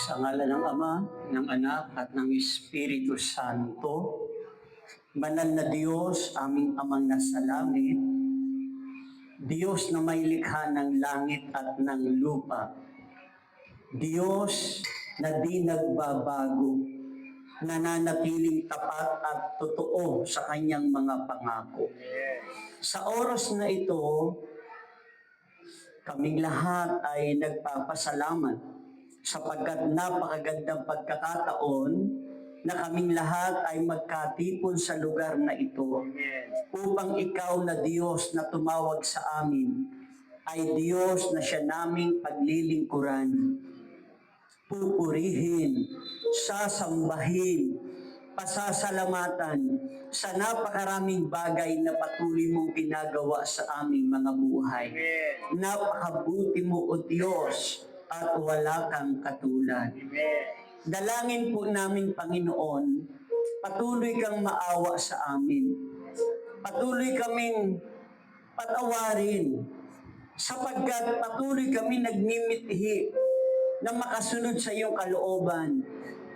Sa ngalan ng Ama, ng Anak, at ng Espiritu Santo, Banal na Diyos, aming Amang nasa langit, Diyos na may likha ng langit at ng lupa, Diyos na di nagbabago, nananatiling tapat at totoo sa kanyang mga pangako. Sa oras na ito, kaming lahat ay nagpapasalamat sapagkat napakagandang pagkakataon na kaming lahat ay magkatipon sa lugar na ito upang ikaw na Diyos na tumawag sa amin ay Diyos na siya naming paglilingkuran, pupurihin, sasambahin, pasasalamatan sa napakaraming bagay na patuloy mong ginagawa sa aming mga buhay. Napakabuti mo, O Diyos, at wala kang katulad. Dalangin po namin, Panginoon, patuloy kang maawa sa amin. Patuloy kaming patawarin sapagkat patuloy kami nagmimithi na makasunod sa iyong kalooban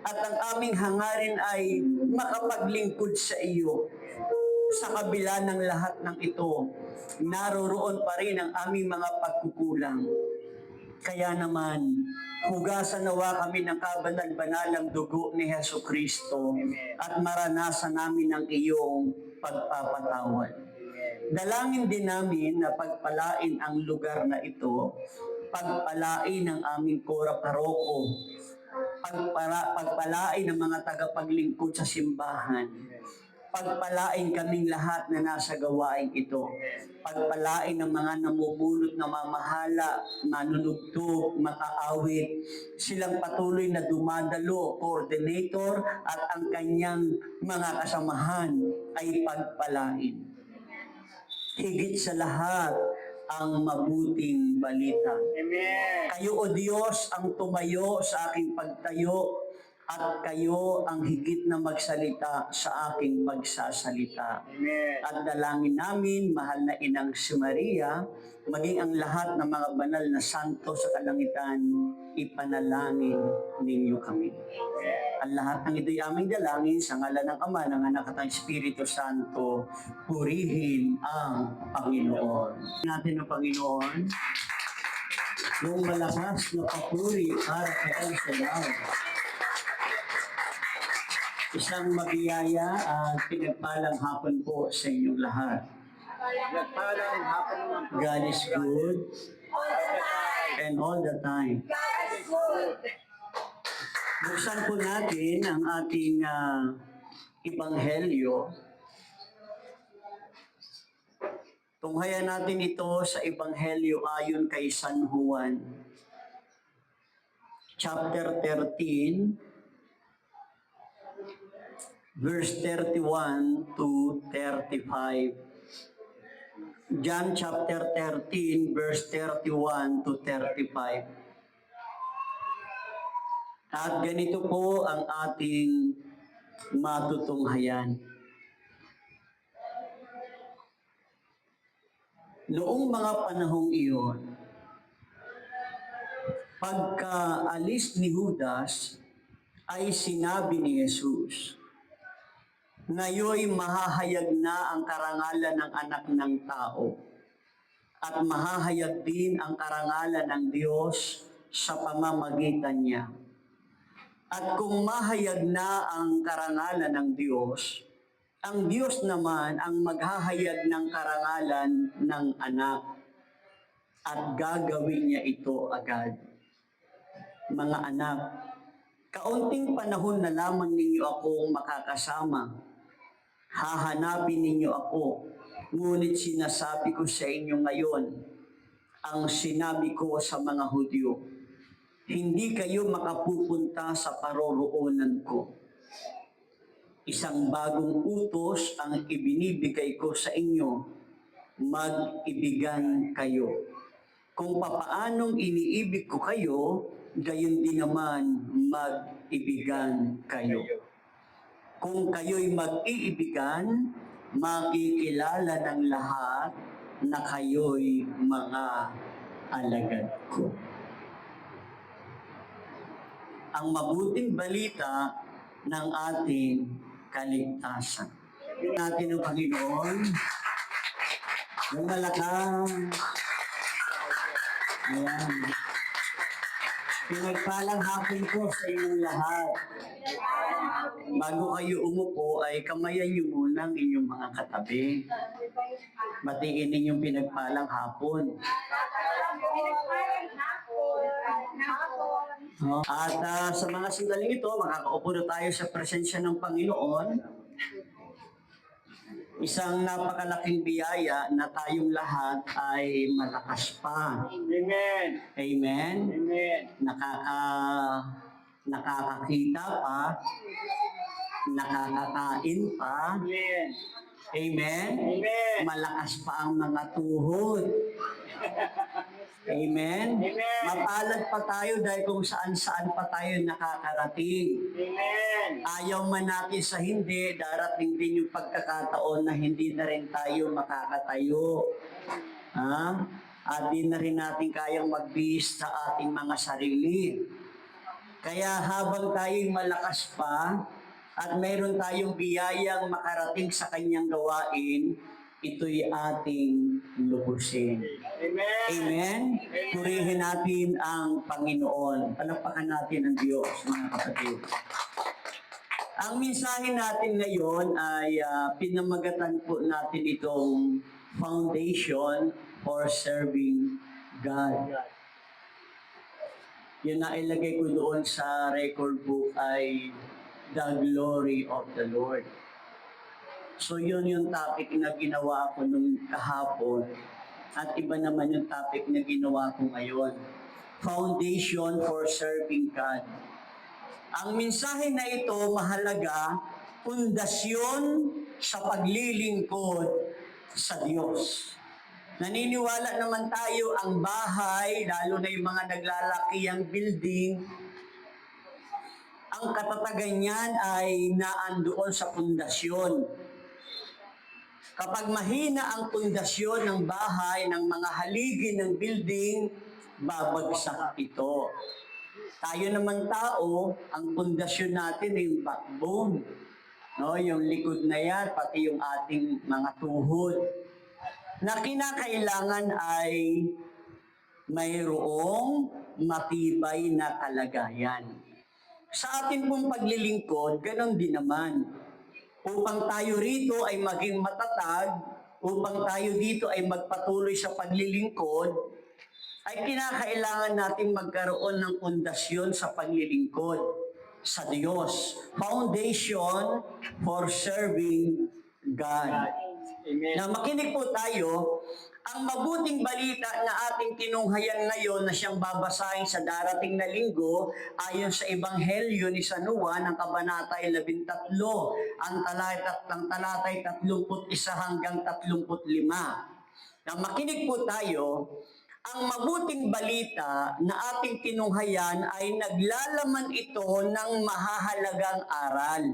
at ang aming hangarin ay makapaglingkod sa iyo. Sa kabila ng lahat ng ito, naroroon pa rin ang aming mga pagkukulang. Kaya naman, hugasan nawa kami ng kabanal-banalang dugo ni Hesus Kristo at maranasan namin ang iyong pagpapatawad. Dalangin din namin na pagpalain ang lugar na ito, pagpalain ang aming kora paroko, pagpalain ang mga tagapaglingkod sa simbahan, pagpalain kaming lahat na nasa gawain ito. Pagpalain ng mga namumulot na mamahala, manunugtog, makaawit. Silang patuloy na dumadalo, coordinator at ang kanyang mga kasamahan ay pagpalain. Higit sa lahat, ang mabuting balita. Amen. Kayo, O Diyos, ang tumayo sa aking pagtayo at kayo ang higit na magsalita sa aking pagsasalita. Amen. At dalangin namin, mahal na Inang si Maria, maging ang lahat ng mga banal na santo sa kalangitan, ipanalangin ninyo kami. Ang lahat ng ito'y aming dalangin sa ngalan ng Ama, ng Anak at ng Espiritu Santo, purihin ang Panginoon. Natin ang Panginoon, yung malakas na papuri para sa Salamat. Isang mabiyaya at pinagpalang hapon po sa inyong lahat. Nagpalang hapon naman po. God is good and all the time. Buksan po natin ang ating Ebanghelyo. Tunghayan natin ito sa Ebanghelyo ayon kay San Juan. Chapter 13, verse 31 to 35. John chapter 13, verse 31 to 35. At ganito po ang ating matutunghayan. Noong mga panahong iyon, pagkaalis ni Judas, ay sinabi ni Jesus, "Ngayoy mahahayag na ang karangalan ng anak ng tao at mahahayag din ang karangalan ng Diyos sa pamamagitan niya. At kung mahayag na ang karangalan ng Diyos, ang Diyos naman ang maghahayag ng karangalan ng anak at gagawin niya ito agad. Mga anak, kaunting panahon na lamang ninyo akong makakasama. Hahanapin ninyo ako, ngunit sinasabi ko sa inyo ngayon, ang sinabi ko sa mga Hudyo, hindi kayo makapupunta sa paroroonan ko. Isang bagong utos ang ibinibigay ko sa inyo, mag-ibigan kayo. Kung papaanong iniibig ko kayo, gayon din naman mag-ibigan kayo. Kung kayo'y mag-iibigan, makikilala ng lahat na kayo'y mga alagad ko." ang mabuting balita ng ating kaligtasan. Natin ang Panginoon, yung malakang, ayan, pinagpalang hapon ko sa inyong lahat. Bago kayo umupo ay kamayan niyo muna ang inyong mga katabi. Batiin ninyong pinagpalang hapon. At sa mga sandaling ito, makakaupo na tayo sa presensya ng Panginoon. Isang napakalaking biyaya na tayong lahat ay malakas pa. Amen. Amen? Amen. Nakakakita pa, nakakakain pa. Amen. Amen? Amen. Malakas pa ang mga tuhod. Amen? Amen. Mapalad pa tayo dahil kung saan-saan pa tayo nakakarating. Amen. Ayaw man natin sa hindi, darating din yung pagkakataon na hindi na rin tayo makakatayo. Ha? At di na rin natin kayang magbihis sa ating mga sarili. Kaya habang tayo'y malakas pa, at mayroon tayong biyayang makarating sa kanyang gawain, ito'y ating lubusin. Amen. Amen? Purihin natin ang Panginoon. Palakpakan natin ang Diyos, mga kapatid. Ang mensahe natin ngayon ay pinamagatan po natin itong Foundation for Serving God. Yun na ilagay ko doon sa record book ay The Glory of the Lord. So yun yung topic na ginawa ko nung kahapon. At iba naman yung topic na ginawa ko ngayon. Foundation for Serving God. Ang mensahe na ito mahalaga, pundasyon sa paglilingkod sa Diyos. Naniniwala naman tayo ang bahay, lalo na yung mga naglalakiyang building, ang katatagan niyan ay naandoon sa pundasyon. Kapag mahina ang pundasyon ng bahay, ng mga haligi ng building, babagsak ito. Tayo naman tao, ang pundasyon natin ay yung backbone. No, yung likod na yan, pati yung ating mga tuhod. Na kinakailangan ay mayroong matibay na kalagayan. Sa atin pong paglilingkod, ganon din naman. Upang tayo rito ay maging matatag, upang tayo dito ay magpatuloy sa paglilingkod, ay kinakailangan natin magkaroon ng pundasyon sa paglilingkod sa Diyos. Foundation for Serving God. Amen. Na makinig po tayo, ang mabuting balita na ating tinunghayan ngayon na siyang babasahin sa darating na linggo ayon sa Ebanghelyo ni San Juan, ang kabanatay 13, ang talatay 31 hanggang 35. Na makinig po tayo, ang mabuting balita na ating tinunghayan ay naglalaman ito ng mahahalagang aral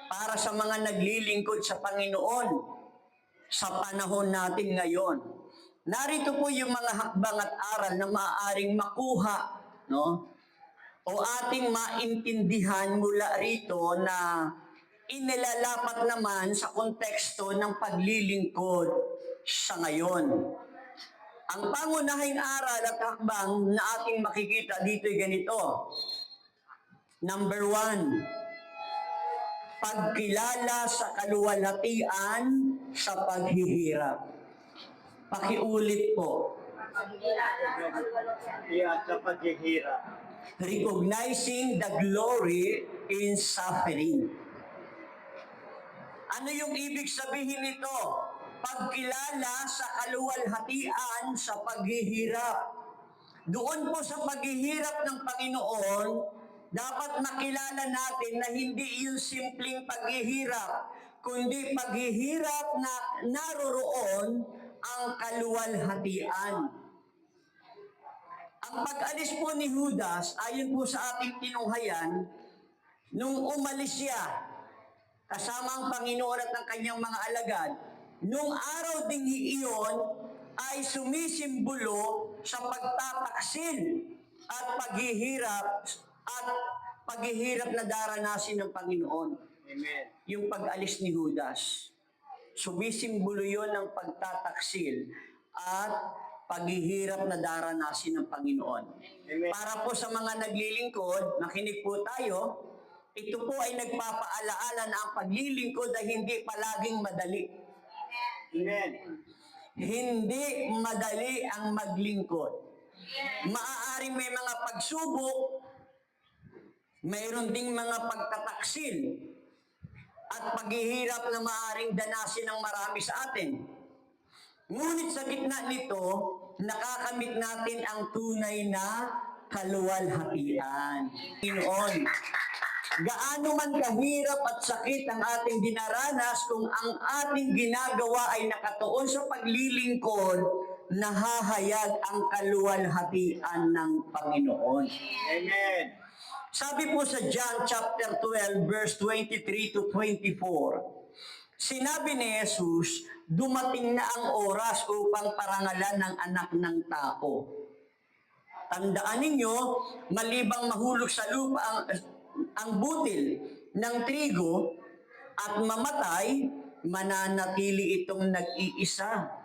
para sa mga naglilingkod sa Panginoon sa panahon natin ngayon. Narito po yung mga hakbang at aral na maaaring makuha, no? O ating maintindihan mula rito na inilalapat naman sa konteksto ng paglilingkod sa ngayon. Ang pangunahing aral at hakbang na ating makikita dito ay ganito. Number 1, pagkilala sa kaluwalhatian sa paghihirap. Pakiulit po. Iyan sa paghihirap. Recognizing the glory in suffering. Ano yung ibig sabihin nito? Pagkilala sa kaluwalhatian sa paghihirap. Doon po sa paghihirap ng Panginoon, dapat makilala natin na hindi yung simpleng paghihirap, kundi paghihirap na naroroon ang kaluwalhatian. Ang pag-alis po ni Judas, ayon po sa ating tinunghayan, nung umalis siya, kasama ang Panginoon at ang kanyang mga alagad, nung araw ding iyon ay sumisimbolo sa pagtataksil at paghihirap at paghihirap na daranasin ng Panginoon. Amen. Yung pag-alis ni Judas. Sumisimbolo yun ng pagtataksil at paghihirap na daranasin ng Panginoon. Amen. Para po sa mga naglilingkod, makinig po tayo, ito po ay nagpapaalaala na ang paglilingkod ay hindi palaging madali. Amen. Hindi madali ang maglingkod. Maaaring may mga pagsubok, mayroon ding mga pagtataksil, at paghihirap na maaaring danasin ng marami sa atin. Ngunit sa gitna nito, nakakamit natin ang tunay na kaluwalhatian. Panginoon, gaano man kahirap at sakit ang ating dinaranas, kung ang ating ginagawa ay nakatuon sa paglilingkod, nahahayag ang kaluwalhatian ng Panginoon. Amen. Sabi po sa John chapter 12 verse 23 to 24, sinabi ni Jesus, dumating na ang oras upang parangalan ng anak ng tao. Tandaan ninyo, malibang mahulog sa lupa ang butil ng trigo at mamatay, mananatili itong nag-iisa.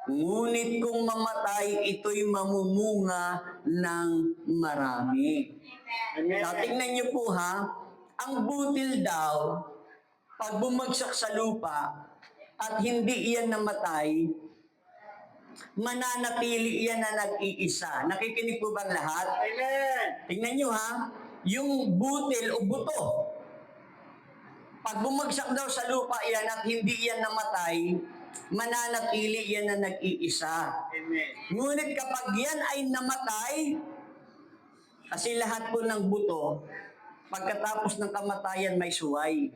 Ngunit kung mamatay, ito'y mamumunga ng marami. Amen. Tingnan niyo po ha, ang butil daw, pag bumagsak sa lupa at hindi iyan namatay, mananatili iyan na nag-iisa. Nakikinig po bang lahat? Amen. Tingnan niyo ha, yung butil o buto, pag bumagsak daw sa lupa iyan at hindi iyan namatay, mananatili iyan na nag-iisa. Amen. Ngunit kapag yan ay namatay, kasi lahat po ng buto, pagkatapos ng kamatayan may suway.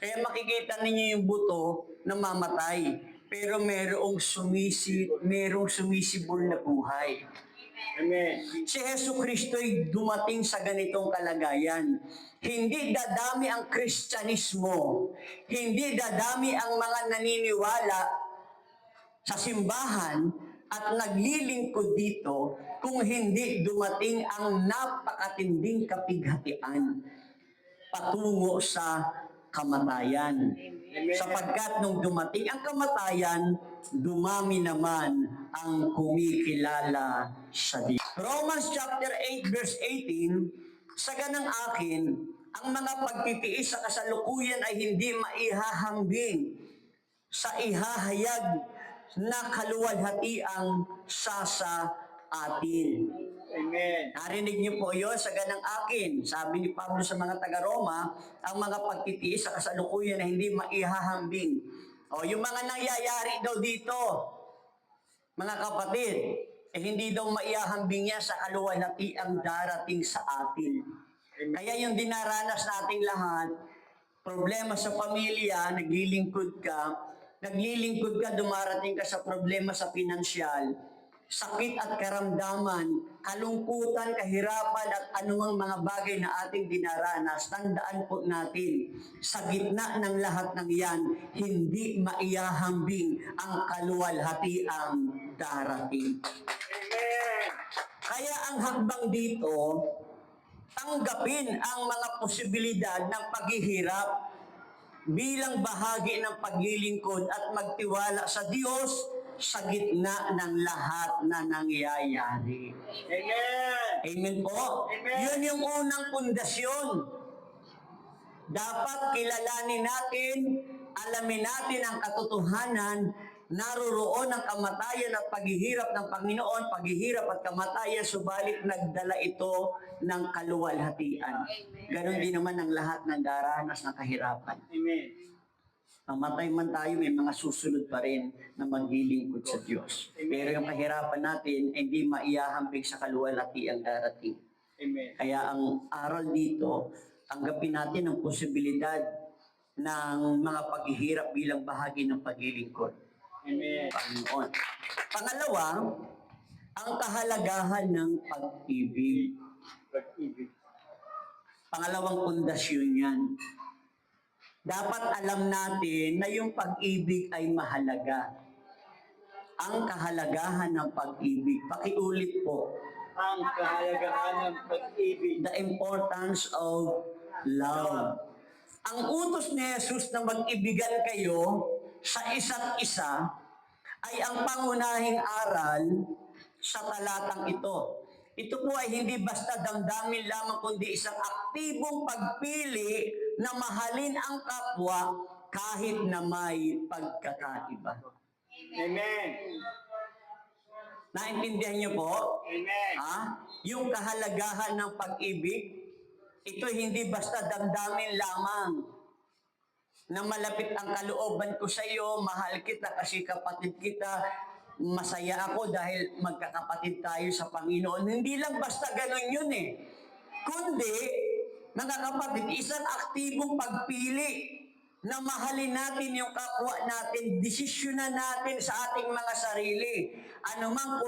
Kaya makikita ninyo yung buto na mamatay, pero merong sumisibol na buhay. Amen. Si Hesus Kristo'y dumating sa ganitong kalagayan. Hindi dadami ang Kristyanismo, hindi dadami ang mga naniniwala sa simbahan at naglilingkod dito kung hindi dumating ang napakatinding kapighatian patungo sa kamatayan. Sapagkat nung dumating ang kamatayan, dumami naman ang kumikilala sa Diyos. Romans chapter 8 verse 18, sa ganang akin, ang mga pagtitiis sa kasalukuyan ay hindi maihahambing sa ihahayag na kaluwalhatiang sasa atin. Amen. Narinig niyo po yun sa ganang akin. Sabi ni Pablo sa mga taga-Roma, ang mga pagtitiis sa kasalukuyan na hindi maihahambing. O yung mga nangyayari daw dito, mga kapatid, hindi daw maihahambing yan sa kaluwalhatiang darating sa atin. Kaya yung dinaranas nating lahat, problema sa pamilya, naglilingkod ka, dumarating ka sa problema sa pinansyal, sakit at karamdaman, kalungkutan, kahirapan at anumang mga bagay na ating dinaranas, tandaan po natin, sa gitna ng lahat ng yan, hindi maiyahambing ang kaluwalhatiang darating. Amen. Kaya ang hakbang dito, tanggapin ang mga posibilidad ng paghihirap bilang bahagi ng paglilingkod at magtiwala sa Diyos sa gitna ng lahat na nangyayari. Amen. Amen po? Amen. Yun yung unang pundasyon. Dapat kilalanin natin, alamin natin ang katotohanan, naroroon ang kamatayan at paghihirap ng Panginoon, paghihirap at kamatayan, subalit nagdala ito ng kaluwalhatian. Ganon din naman ang lahat ng daranas ng kahirapan. Amen. Mamatay man tayo, may mga susunod pa rin na maglilingkod sa Diyos. Pero yung kahirapan natin, hindi maiyahambing sa kaluwalhatiang darating. Amen. Kaya ang aral dito, tanggapin natin ang posibilidad ng mga paghihirap bilang bahagi ng paglilingkod. Amen. Panginoon. Pangalawa, ang kahalagahan ng pag-ibig. Pag-ibig. Pangalawang pundasyon yan. Dapat alam natin na yung pag-ibig ay mahalaga. Ang kahalagahan ng pag-ibig. Pakiulit po. Ang kahalagahan ng pag-ibig. The importance of love. Ang utos ni Jesus na mag-ibigan kayo sa isa't isa ay ang pangunahing aral sa talatang ito. Ito po ay hindi basta damdamin lamang kundi isang aktibong pagpili na mahalin ang kapwa kahit na may pagkakaiba. Amen. Naintindihan niyo po? Amen. Yung kahalagahan ng pag-ibig, ito hindi basta damdamin lamang na malapit ang kalooban ko sa iyo, mahal kita kasi kapatid kita, masaya ako dahil magkakapatid tayo sa Panginoon. Hindi lang basta ganun yun eh. Kundi, mga kapatid, isang aktibong pagpili na mahalin natin yung kapwa natin, desisyonan natin sa ating mga sarili. Anumang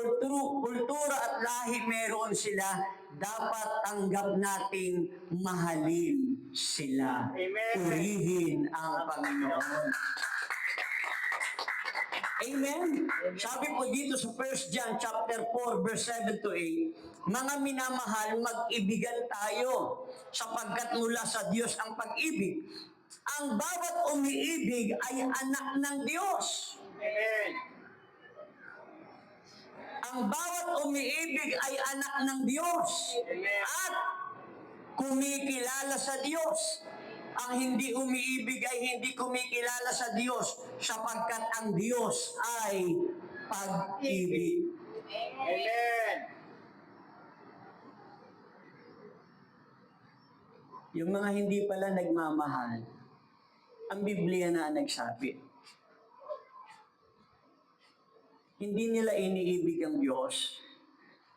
kultura at lahi meron sila, dapat tanggap nating mahalin sila. Amen. Purihin ang Panginoon. Amen. Sabi po dito sa 1 John chapter 4 verse 7 to 8, mga minamahal, mag-ibigan tayo sapagkat mula sa Diyos ang pag-ibig. Ang bawat umiibig ay anak ng Diyos. Amen. Ang bawat umiibig ay anak ng Diyos. Amen. At kumikilala sa Diyos. Ang hindi umiibig ay hindi kumikilala sa Diyos sapagkat ang Diyos ay pag-ibig. Amen. Yung mga hindi pala nagmamahal, ang Biblia na ang nagsabi. Hindi nila iniibig ang Diyos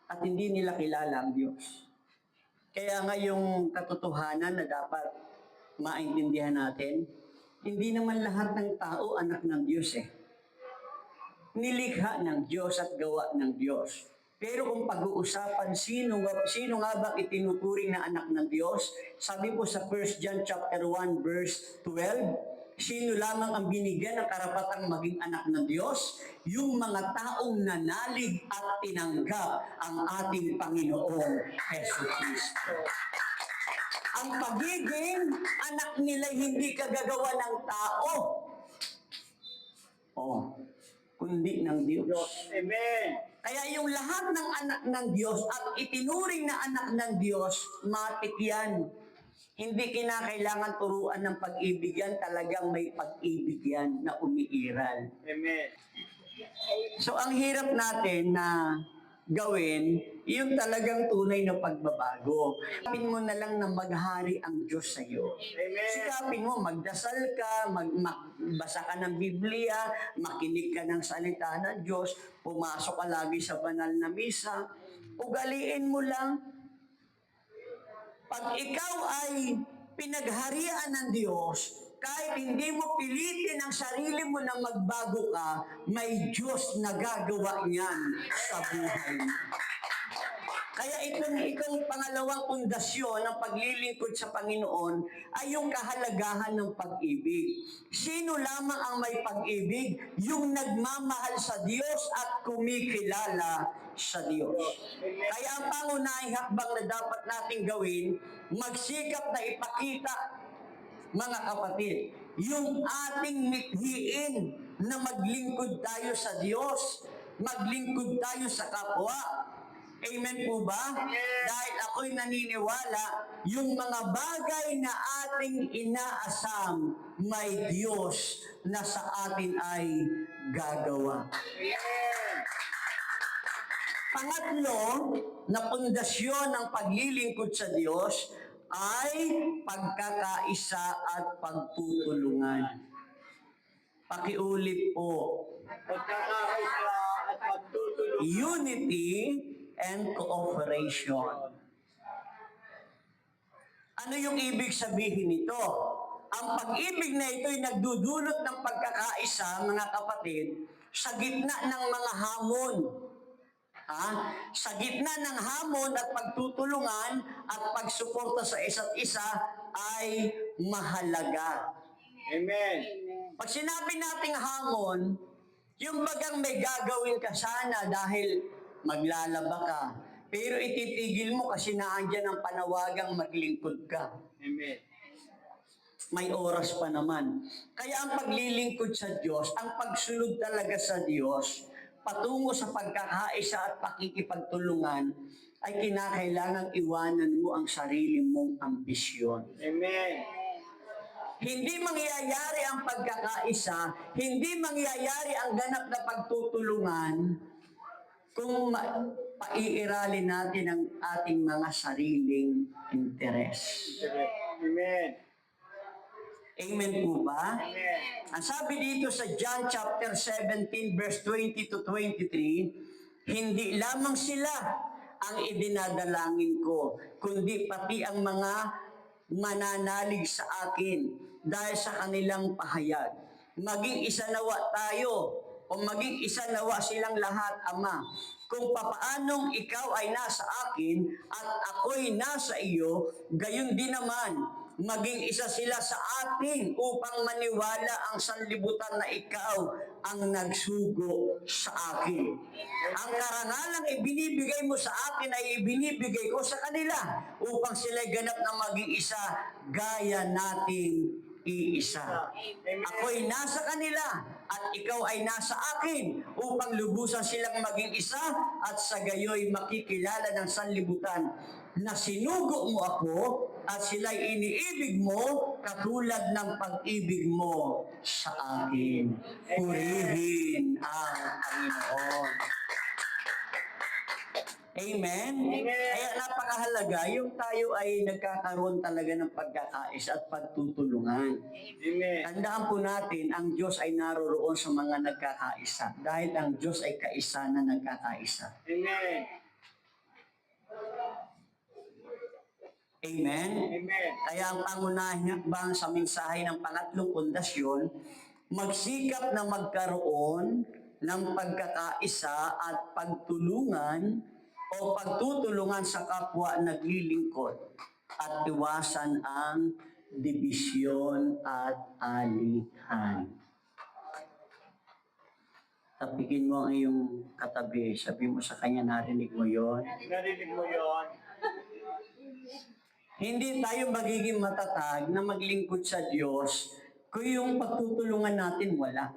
at hindi nila kilala ang Diyos. Kaya nga yung katotohanan na dapat maintindihan natin, hindi naman lahat ng tao anak ng Diyos eh. Nilikha ng Diyos at gawa ng Diyos. Pero kung pag-uusapan sino nga ba itinuturing na anak ng Diyos, sabi po sa 1 John chapter 1 verse 12, sino lamang ang binigyan ng karapatang maging anak ng Diyos? Yung mga taong nanalig at tinanggap ang ating Panginoong Hesus Kristo. Ang pagiging anak nila hindi kagagawa ng tao, kundi ng Diyos. Amen. Kaya yung lahat ng anak ng Diyos at itinuring na anak ng Diyos, matik yan. Hindi kinakailangan turuan ng pag-ibig yan, talagang may pag-ibig yan na umiiral. Amen. So ang hirap natin na gawin, yung talagang tunay na pagbabago. Sikapin mo na lang na maghari ang Diyos sa iyo. Amen. Sikapin mo, magdasal ka, magbasa ka ng Biblia, makinig ka ng salita ng Diyos, pumasok ka lagi sa banal na misa, ugaliin mo lang. Pag ikaw ay pinagharian ng Diyos, kahit hindi mo pilitin ang sarili mo na magbago ka, may Diyos na gagawa niyan sa buhay mo. Kaya itong pangalawang pundasyon ng paglilingkod sa Panginoon ay yung kahalagahan ng pag-ibig. Sino lamang ang may pag-ibig? Yung nagmamahal sa Diyos at kumikilala sa Diyos. Kaya ang pangunahing hakbang na dapat nating gawin, magsikap na ipakita, mga kapatid, yung ating mithiin na maglingkod tayo sa Diyos, maglingkod tayo sa kapwa. Amen po ba? Dahil ako'y naniniwala, yung mga bagay na ating inaasam, may Diyos na sa atin ay gagawa. Pangatlo, na pundasyon ng paglilingkod sa Diyos ay pagkakaisa at pagtutulungan. Pakiulit po. Pagkakaisa at pagtutulungan. Unity and cooperation. Ano yung ibig sabihin nito? Ang pag-ibig na ito ay nagdudulot ng pagkakaisa, mga kapatid, sa gitna ng mga hamon. Sa gitna ng hamon at pagtutulungan at pagsuporta sa isa't isa ay mahalaga. Amen. Pag sinabi nating hamon, yung bagang may gagawin ka sana dahil maglalaba ka, Pero ititigil mo kasi naandyan ang panawagang maglingkod ka. Amen. May oras pa naman. Kaya ang paglilingkod sa Diyos, ang pagsunod talaga sa Diyos, patungo sa pagkakaisa at pakikipagtulungan, ay kinakailangang iwanan mo ang sarili mong ambisyon. Amen. Hindi mangyayari ang pagkakaisa, hindi mangyayari ang ganap na pagtutulungan kung paiiralin natin ang ating mga sariling interes. Amen. Amen po ba? Amen. Ang sabi dito sa John chapter 17 verse 20 to 23, hindi lamang sila ang idinadalangin ko, kundi pati ang mga mananalig sa akin dahil sa kanilang pahayag. Maging isa nawa tayo o maging isa nawa silang lahat, Ama. Kung papaanong ikaw ay nasa akin at ako'y nasa iyo, gayon din naman maging isa sila sa atin upang maniwala ang sanlibutan na ikaw ang nagsugo sa akin. Ang karangalang ibinibigay mo sa akin ay ibinibigay ko sa kanila upang sila'y ganap na maging isa gaya nating iisa. Ako'y nasa kanila at ikaw ay nasa akin upang lubusan silang maging isa at sa gayoy makikilala ng sanlibutan na sinugo mo ako at sila'y iniibig mo katulad ng pag-ibig mo sa akin. Purihin ang Panginoon. Amen? Amen. Kaya napakahalaga yung tayo ay nagkakaroon talaga ng pagkakaisa at pagtutulungan. Amen. Tandaan po natin, ang Diyos ay naroroon sa mga nagkakaisa dahil ang Diyos ay kaisa na nagkakaisa. Amen. Amen? Amen. Kaya ang pangunahing hakbang sa mensahe ng pangatlong pundasyon, magsikap na magkaroon ng pagkakaisa at pagtulungan o pagtutulungan sa kapwa naglilingkod at iwasan ang dibisyon at alihan. Tapikin mo ang iyong katabi. Sabi mo sa kanya, narinig mo yon. Narinig mo yun? Hindi tayo magiging matatag na maglingkod sa Diyos kung yung pagtutulungan natin wala.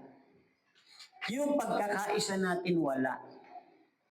Yung pagkakaisa natin wala.